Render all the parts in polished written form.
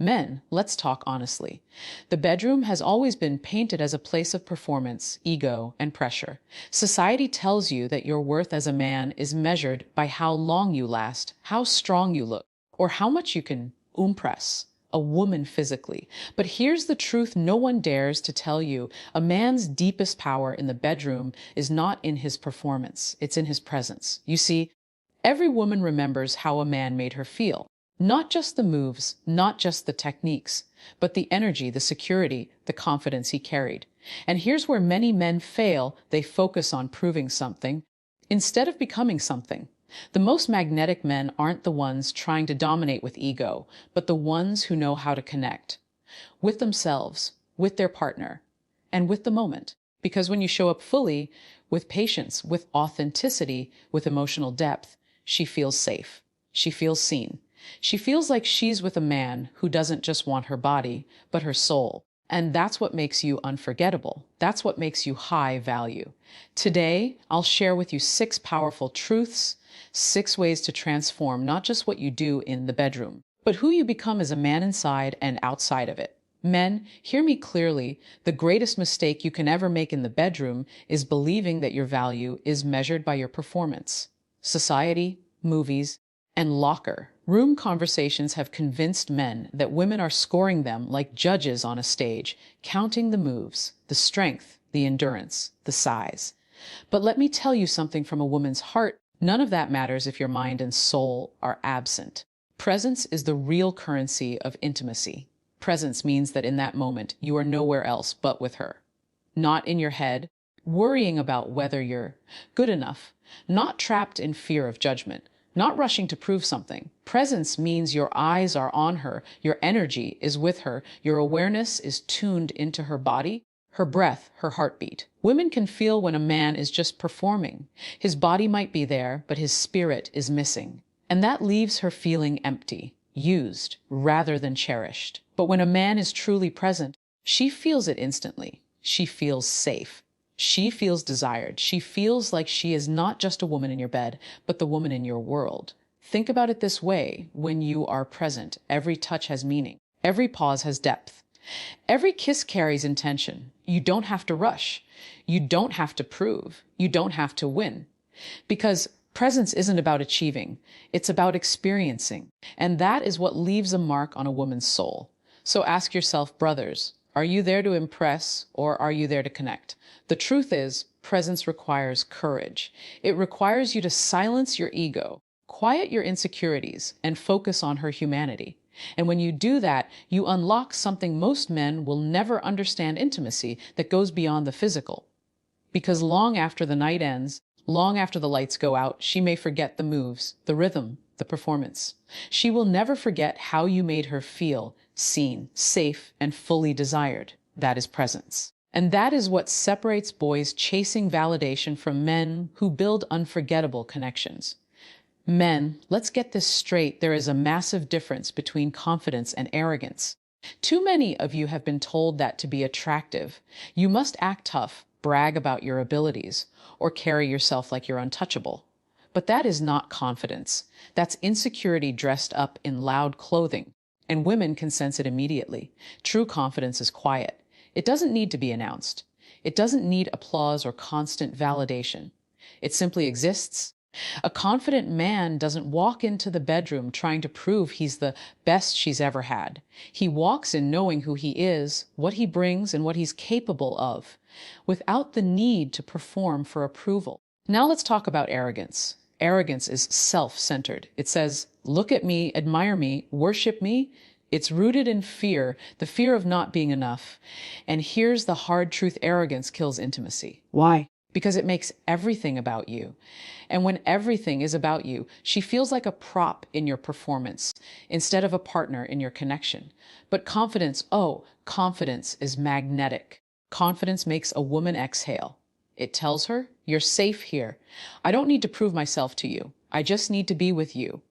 Men, let's talk honestly. The bedroom has always been painted as a place of performance, ego, and pressure. Society tells you that your worth as a man is measured by how long you last, how strong you look, or how much you can impress a woman physically. But here's the truth no one dares to tell you. A man's deepest power in the bedroom is not in his performance, it's in his presence. You see, every woman remembers how a man made her feel. Not just the moves, not just the techniques, but the energy, the security, the confidence he carried. And here's where many men fail. They focus on proving something instead of becoming something. The most magnetic men aren't the ones trying to dominate with ego, but the ones who know how to connect with themselves, with their partner, and with the moment. Because when you show up fully, with patience, with authenticity, with emotional depth, she feels safe. She feels seen. She feels like she's with a man who doesn't just want her body, but her soul. And that's what makes you unforgettable. That's what makes you high value. Today, I'll share with you 6 powerful truths, 6 ways to transform not just what you do in the bedroom, but who you become as a man inside and outside of it. Men, hear me clearly. The greatest mistake you can ever make in the bedroom is believing that your value is measured by your performance. Society, movies, and locker room conversations have convinced men that women are scoring them like judges on a stage, counting the moves, the strength, the endurance, the size. But let me tell you something from a woman's heart. None of that matters if your mind and soul are absent. Presence is the real currency of intimacy. Presence means that in that moment, you are nowhere else but with her. Not in your head, worrying about whether you're good enough, not trapped in fear of judgment, not rushing to prove something. Presence means your eyes are on her, your energy is with her, your awareness is tuned into her body, her breath, her heartbeat. Women can feel when a man is just performing. His body might be there, but his spirit is missing. And that leaves her feeling empty, used, rather than cherished. But when a man is truly present, she feels it instantly. She feels safe. She feels desired. She feels like she is not just a woman in your bed, but the woman in your world. Think about it this way. When you are present, every touch has meaning. Every pause has depth. Every kiss carries intention. You don't have to rush. You don't have to prove. You don't have to win. Because presence isn't about achieving. It's about experiencing. And that is what leaves a mark on a woman's soul. So ask yourself, brothers, are you there to impress or are you there to connect? The truth is, presence requires courage. It requires you to silence your ego, quiet your insecurities, and focus on her humanity. And when you do that, you unlock something most men will never understand: intimacy that goes beyond the physical. Because long after the night ends, long after the lights go out, she may forget the moves, the rhythm, the performance. She will never forget how you made her feel seen, safe, and fully desired. That is presence. And that is what separates boys chasing validation from men who build unforgettable connections. Men, let's get this straight. There is a massive difference between confidence and arrogance. Too many of you have been told that to be attractive, you must act tough, brag about your abilities, or carry yourself like you're untouchable. But that is not confidence. That's insecurity dressed up in loud clothing. And women can sense it immediately. True confidence is quiet. It doesn't need to be announced. It doesn't need applause or constant validation. It simply exists. A confident man doesn't walk into the bedroom trying to prove he's the best she's ever had. He walks in knowing who he is, what he brings, and what he's capable of, without the need to perform for approval. Now let's talk about arrogance. Arrogance is self-centered. It says, look at me, admire me, worship me. It's rooted in fear, the fear of not being enough. And here's the hard truth: arrogance kills intimacy. Why? Because it makes everything about you. And when everything is about you, she feels like a prop in your performance instead of a partner in your connection. But confidence, oh, confidence is magnetic. Confidence makes a woman exhale. It tells her, you're safe here. I don't need to prove myself to you. I just need to be with you.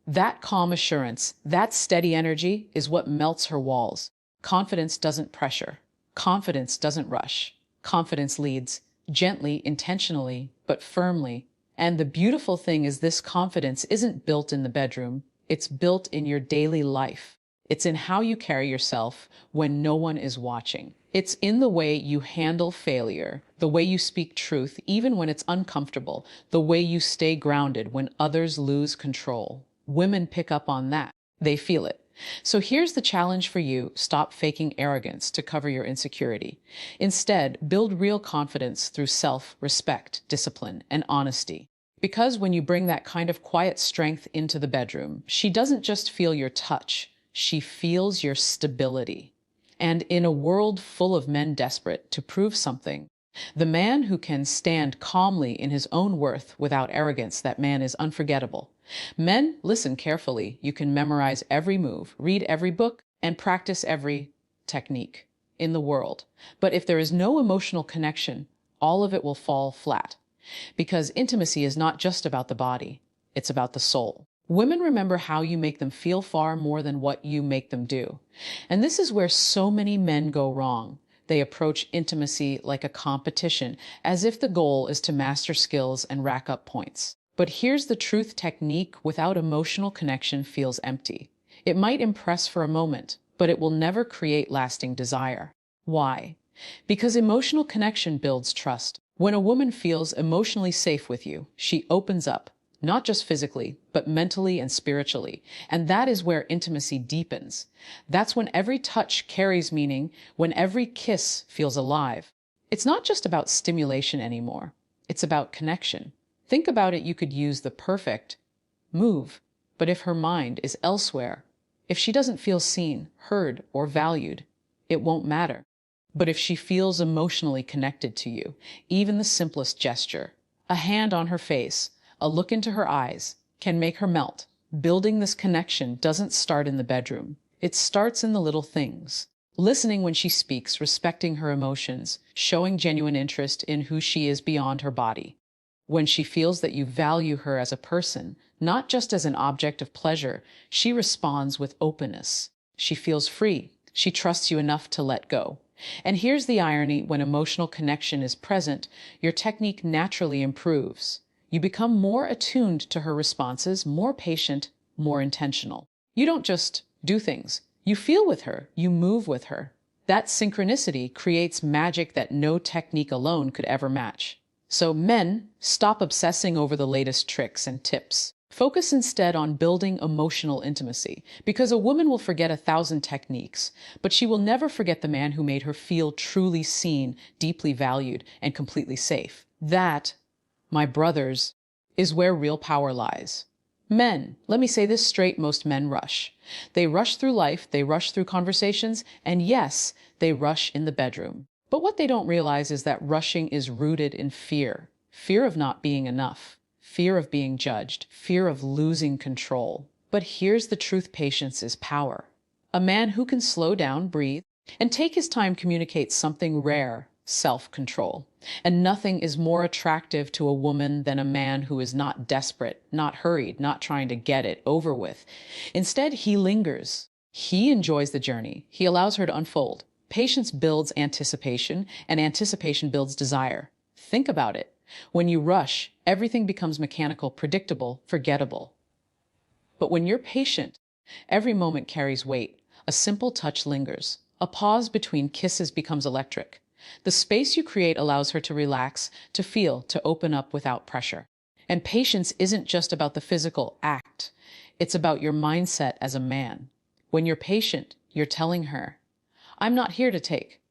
That calm assurance, that steady energy is what melts her walls. Confidence doesn't pressure. Confidence doesn't rush. Confidence leads, gently, intentionally, but firmly. And the beautiful thing is, this confidence isn't built in the bedroom. It's built in your daily life. It's in how you carry yourself when no one is watching. It's in the way you handle failure, the way you speak truth even when it's uncomfortable, the way you stay grounded when others lose control. Women pick up on that. They feel it. So here's the challenge for you. Stop faking arrogance to cover your insecurity. Instead, build real confidence through self-respect, discipline, and honesty. Because when you bring that kind of quiet strength into the bedroom, she doesn't just feel your touch, she feels your stability. And in a world full of men desperate to prove something, the man who can stand calmly in his own worth without arrogance, that man is unforgettable. Men, listen carefully. You can memorize every move, read every book, and practice every technique in the world. But if there is no emotional connection, all of it will fall flat. Because intimacy is not just about the body, it's about the soul. Women remember how you make them feel far more than what you make them do. And this is where so many men go wrong. They approach intimacy like a competition, as if the goal is to master skills and rack up points. But here's the truth: technique without emotional connection feels empty. It might impress for a moment, but it will never create lasting desire. Why? Because emotional connection builds trust. When a woman feels emotionally safe with you, she opens up. Not just physically, but mentally and spiritually. And that is where intimacy deepens. That's when every touch carries meaning, when every kiss feels alive. It's not just about stimulation anymore. It's about connection. Think about it. You could use the perfect move, but if her mind is elsewhere, if she doesn't feel seen, heard, or valued, it won't matter. But if she feels emotionally connected to you, even the simplest gesture, a hand on her face, a look into her eyes, can make her melt. Building this connection doesn't start in the bedroom. It starts in the little things. Listening when she speaks, respecting her emotions, showing genuine interest in who she is beyond her body. When she feels that you value her as a person, not just as an object of pleasure, she responds with openness. She feels free. She trusts you enough to let go. And here's the irony: when emotional connection is present, your technique naturally improves. You become more attuned to her responses, more patient, more intentional. You don't just do things. You feel with her. You move with her. That synchronicity creates magic that no technique alone could ever match. So men, stop obsessing over the latest tricks and tips. Focus instead on building emotional intimacy, because a woman will forget 1,000 techniques, but she will never forget the man who made her feel truly seen, deeply valued, and completely safe. That, my brothers, is where real power lies. Men, let me say this straight: most men rush. They rush through life, they rush through conversations, and yes, they rush in the bedroom. But what they don't realize is that rushing is rooted in fear. Fear of not being enough, fear of being judged, fear of losing control. But here's the truth: patience is power. A man who can slow down, breathe, and take his time communicates something rare: self-control. And nothing is more attractive to a woman than a man who is not desperate, not hurried, not trying to get it over with. Instead, he lingers. He enjoys the journey. He allows her to unfold. Patience builds anticipation, and anticipation builds desire. Think about it. When you rush, everything becomes mechanical, predictable, forgettable. But when you're patient, every moment carries weight. A simple touch lingers. A pause between kisses becomes electric. The space you create allows her to relax, to feel, to open up without pressure. And patience isn't just about the physical act. It's about your mindset as a man. When you're patient, you're telling her, I'm not here to take.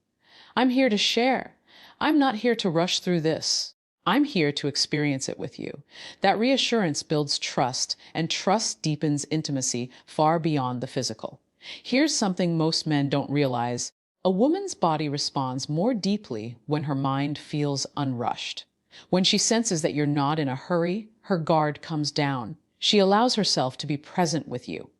I'm here to share. I'm not here to rush through this. I'm here to experience it with you. That reassurance builds trust, and trust deepens intimacy far beyond the physical. Here's something most men don't realize. A woman's body responds more deeply when her mind feels unrushed. When she senses that you're not in a hurry, her guard comes down. She allows herself to be present with you.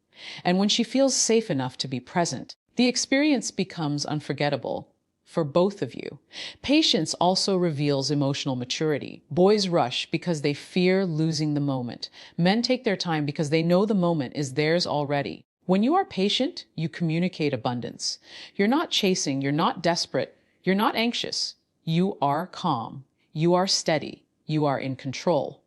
And when she feels safe enough to be present, the experience becomes unforgettable for both of you. Patience also reveals emotional maturity. Boys rush because they fear losing the moment. Men take their time because they know the moment is theirs already. When you are patient, you communicate abundance. You're not chasing, you're not desperate, you're not anxious. You are calm, you are steady, you are in control.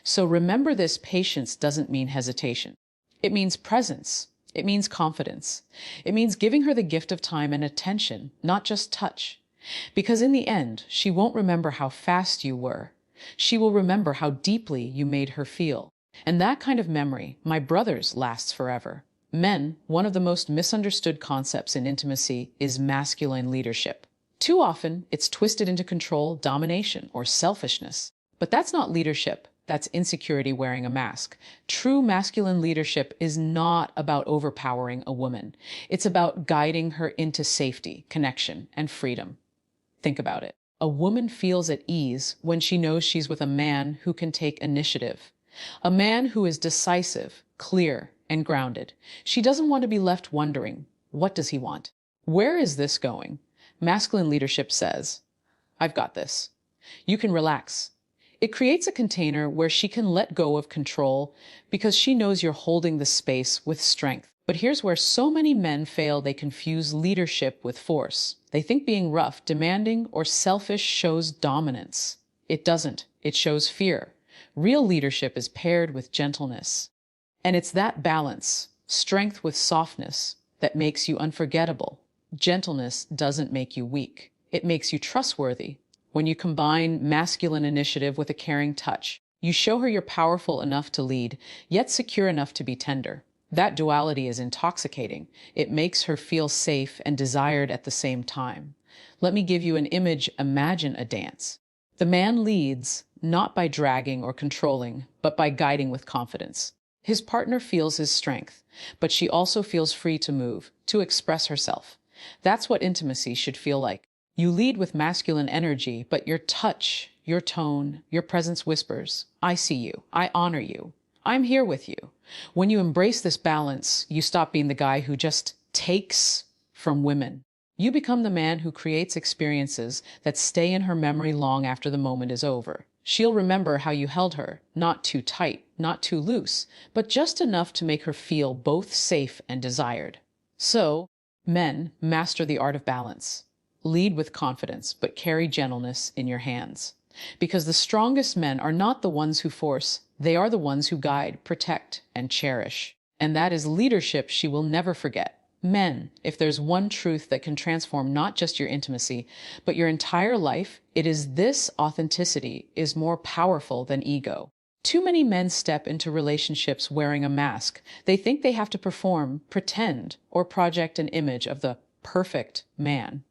So remember this: patience doesn't mean hesitation. It means presence. It means confidence. It means giving her the gift of time and attention, not just touch. Because in the end, she won't remember how fast you were. She will remember how deeply you made her feel. And that kind of memory, my brothers, lasts forever. Men, one of the most misunderstood concepts in intimacy is masculine leadership. Too often, it's twisted into control, domination, or selfishness. But that's not leadership. That's insecurity wearing a mask. True masculine leadership is not about overpowering a woman. It's about guiding her into safety, connection, and freedom. Think about it. A woman feels at ease when she knows she's with a man who can take initiative. A man who is decisive, clear, and grounded. She doesn't want to be left wondering, what does he want? Where is this going? Masculine leadership says, I've got this. You can relax. It creates a container where she can let go of control because she knows you're holding the space with strength. But here's where so many men fail. They confuse leadership with force. They think being rough, demanding, or selfish shows dominance. It doesn't. It shows fear. Real leadership is paired with gentleness. And it's that balance, strength with softness, that makes you unforgettable. Gentleness doesn't make you weak. It makes you trustworthy. When you combine masculine initiative with a caring touch, you show her you're powerful enough to lead, yet secure enough to be tender. That duality is intoxicating. It makes her feel safe and desired at the same time. Let me give you an image. Imagine a dance. The man leads, not by dragging or controlling, but by guiding with confidence. His partner feels his strength, but she also feels free to move, to express herself. That's what intimacy should feel like. You lead with masculine energy, but your touch, your tone, your presence whispers, I see you, I honor you, I'm here with you. When you embrace this balance, you stop being the guy who just takes from women. You become the man who creates experiences that stay in her memory long after the moment is over. She'll remember how you held her, not too tight, not too loose, but just enough to make her feel both safe and desired. So, men, master the art of balance. Lead with confidence, but carry gentleness in your hands. Because the strongest men are not the ones who force, they are the ones who guide, protect, and cherish. And that is leadership she will never forget. Men, if there's one truth that can transform not just your intimacy, but your entire life, it is this: authenticity is more powerful than ego. Too many men step into relationships wearing a mask. They think they have to perform, pretend, or project an image of the perfect man.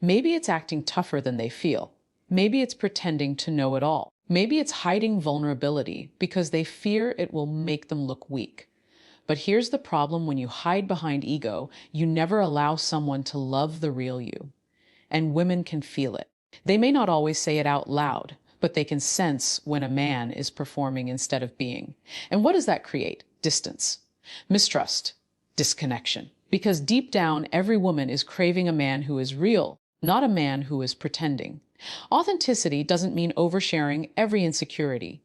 Maybe it's acting tougher than they feel. Maybe it's pretending to know it all. Maybe it's hiding vulnerability because they fear it will make them look weak. But here's the problem: when you hide behind ego, you never allow someone to love the real you. And women can feel it. They may not always say it out loud, but they can sense when a man is performing instead of being. And what does that create? Distance, mistrust, disconnection. Because deep down, every woman is craving a man who is real, not a man who is pretending. Authenticity doesn't mean oversharing every insecurity.